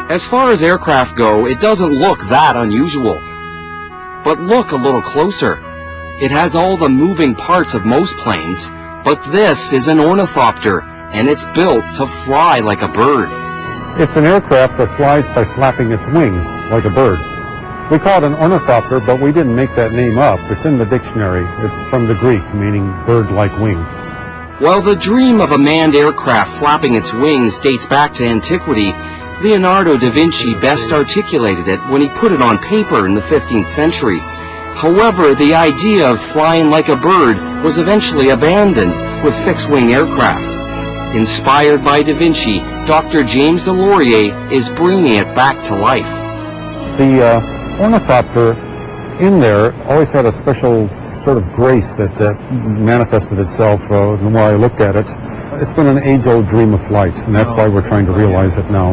As far as aircraft go, it doesn't look that unusual. But look a little closer. It has all the moving parts of most planes, but this is an ornithopter, and it's built to fly like a bird. It's an aircraft that flies by flapping its wings like a bird. We call it an ornithopter, but we didn't make that name up. It's in the dictionary. It's from the Greek, meaning bird-like wing. While the dream of a manned aircraft flapping its wings dates back to antiquity, Leonardo da Vinci best articulated it when he put it on paper in the 15th century. However, the idea of flying like a bird was eventually abandoned with fixed-wing aircraft. Inspired by da Vinci, Dr. James Delorier is bringing it back to life. The ornithopter in there always had a special sort of grace that manifested itself the more I looked at it. It's been an age-old dream of flight, and that's why we're trying to realize it now.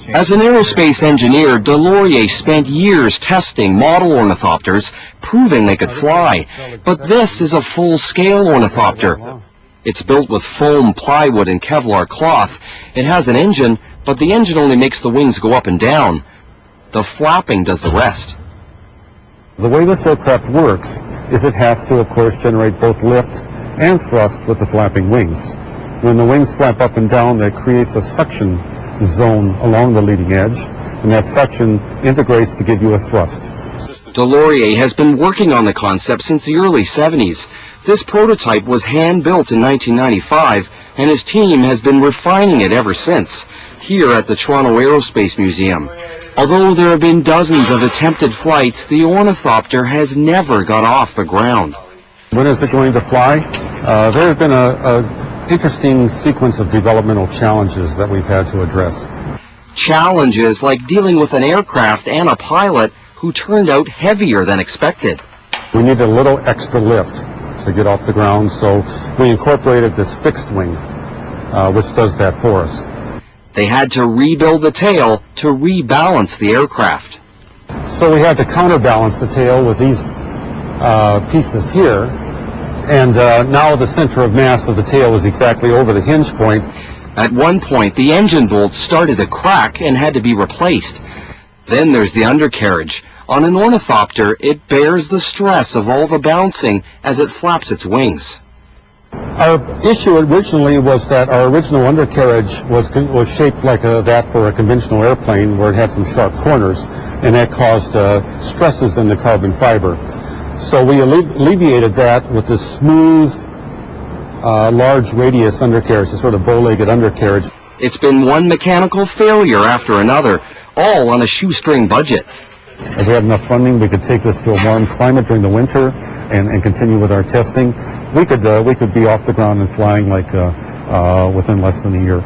As an aerospace engineer, Delorier spent years testing model ornithopters, proving they could fly. But this is a full-scale ornithopter. It's built with foam, plywood, and Kevlar cloth. It has an engine, but the engine only makes the wings go up and down. The flapping does the rest. The way this aircraft works is it has to, of course, generate both lift and thrust with the flapping wings. When the wings flap up and down, that creates a suction zone along the leading edge, and that suction integrates to give you a thrust. Delorier has been working on the concept since the early 70s. This prototype was hand-built in 1995, and his team has been refining it ever since, here at the Toronto Aerospace Museum. Although there have been dozens of attempted flights, the ornithopter has never got off the ground. When is it going to fly? There have been an interesting sequence of developmental challenges that we've had to address. Challenges like dealing with an aircraft and a pilot who turned out heavier than expected. We needed a little extra lift to get off the ground, so we incorporated this fixed wing, which does that for us. They had to rebuild the tail to rebalance the aircraft. So we had to counterbalance the tail with these pieces here, and now the center of mass of the tail is exactly over the hinge point. At one point, the engine bolts started to crack and had to be replaced. Then there's the undercarriage. On an ornithopter, it bears the stress of all the bouncing as it flaps its wings. Our issue originally was that our original undercarriage was shaped like that for a conventional airplane, where it had some sharp corners, and that caused stresses in the carbon fiber. So we alleviated that with this smooth, large radius undercarriage, a sort of bow-legged undercarriage. It's been one mechanical failure after another, all on a shoestring budget. If we had enough funding, we could take this to a warm climate during the winter and continue with our testing. We could be off the ground and flying like within less than a year.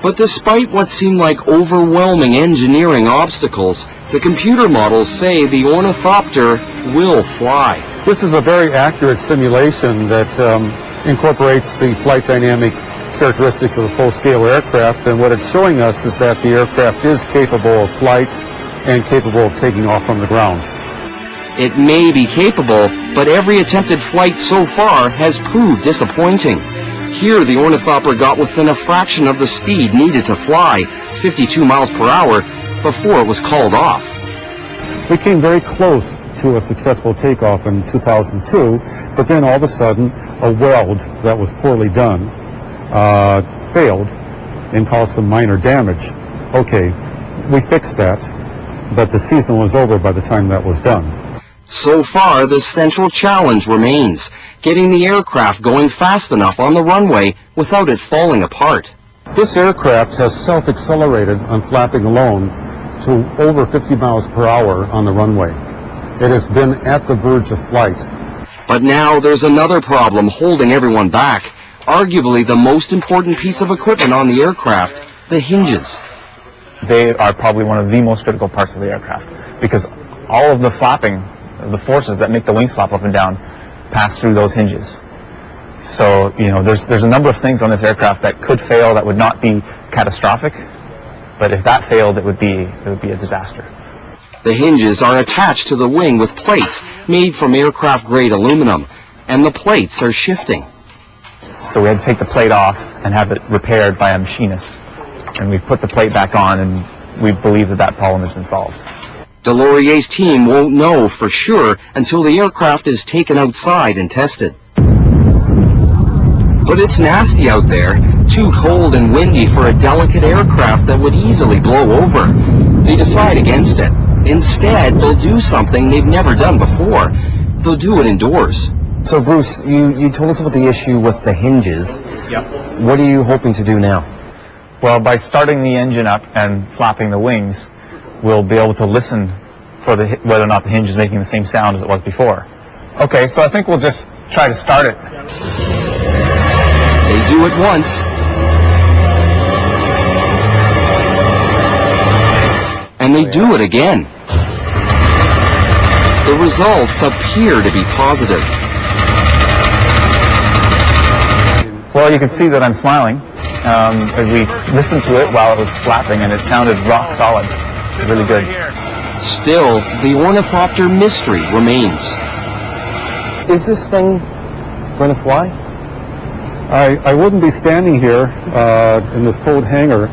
But despite what seemed like overwhelming engineering obstacles, the computer models say the ornithopter will fly. This is a very accurate simulation that incorporates the flight dynamic characteristics of a full-scale aircraft, and what it's showing us is that the aircraft is capable of flight and capable of taking off from the ground. It may be capable, but every attempted flight so far has proved disappointing. Here, the ornithopter got within a fraction of the speed needed to fly, 52 miles per hour, before it was called off. We came very close to a successful takeoff in 2002, but then all of a sudden, a weld that was poorly done failed and caused some minor damage. Okay, we fixed that, but the season was over by the time that was done. So far, the central challenge remains, getting the aircraft going fast enough on the runway without it falling apart. This aircraft has self-accelerated on flapping alone to over 50 miles per hour on the runway. It has been at the verge of flight. But now there's another problem holding everyone back, arguably the most important piece of equipment on the aircraft, the hinges. They are probably one of the most critical parts of the aircraft, because all of the flapping, the forces that make the wings flap up and down, pass through those hinges. So, you know, there's a number of things on this aircraft that could fail that would not be catastrophic, but if that failed, it would be a disaster. The hinges are attached to the wing with plates made from aircraft-grade aluminum, and the plates are shifting. So we had to take the plate off and have it repaired by a machinist. And we've put the plate back on, and we believe that that problem has been solved. Delorier's team won't know for sure until the aircraft is taken outside and tested. But it's nasty out there, too cold and windy for a delicate aircraft that would easily blow over. They decide against it. Instead, they'll do something they've never done before. They'll do it indoors. So Bruce, you told us about the issue with the hinges. Yep. What are you hoping to do now? Well, by starting the engine up and flapping the wings, we'll be able to listen for whether or not the hinge is making the same sound as it was before. Okay, so I think we'll just try to start it. They do it once. And they do it again. The results appear to be positive. Well, you can see that I'm smiling. We listened to it while it was flapping, and it sounded rock solid. Really good. Still, the ornithopter mystery remains. Is this thing going to fly? I wouldn't be standing here in this cold hangar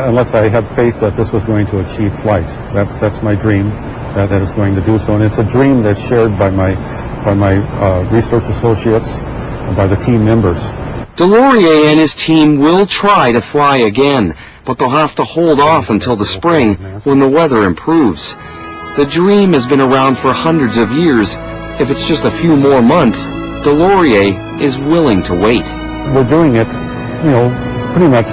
unless I had faith that this was going to achieve flight. That's my dream, that it's going to do so, and it's a dream that's shared by my research associates and by the team members. Delorier and his team will try to fly again, but they'll have to hold off until the spring when the weather improves. The dream has been around for hundreds of years. If it's just a few more months, Delorier is willing to wait. We're doing it, pretty much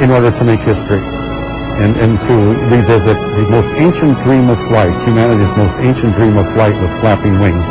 in order to make history and to revisit the most ancient dream of flight, humanity's most ancient dream of flight with flapping wings.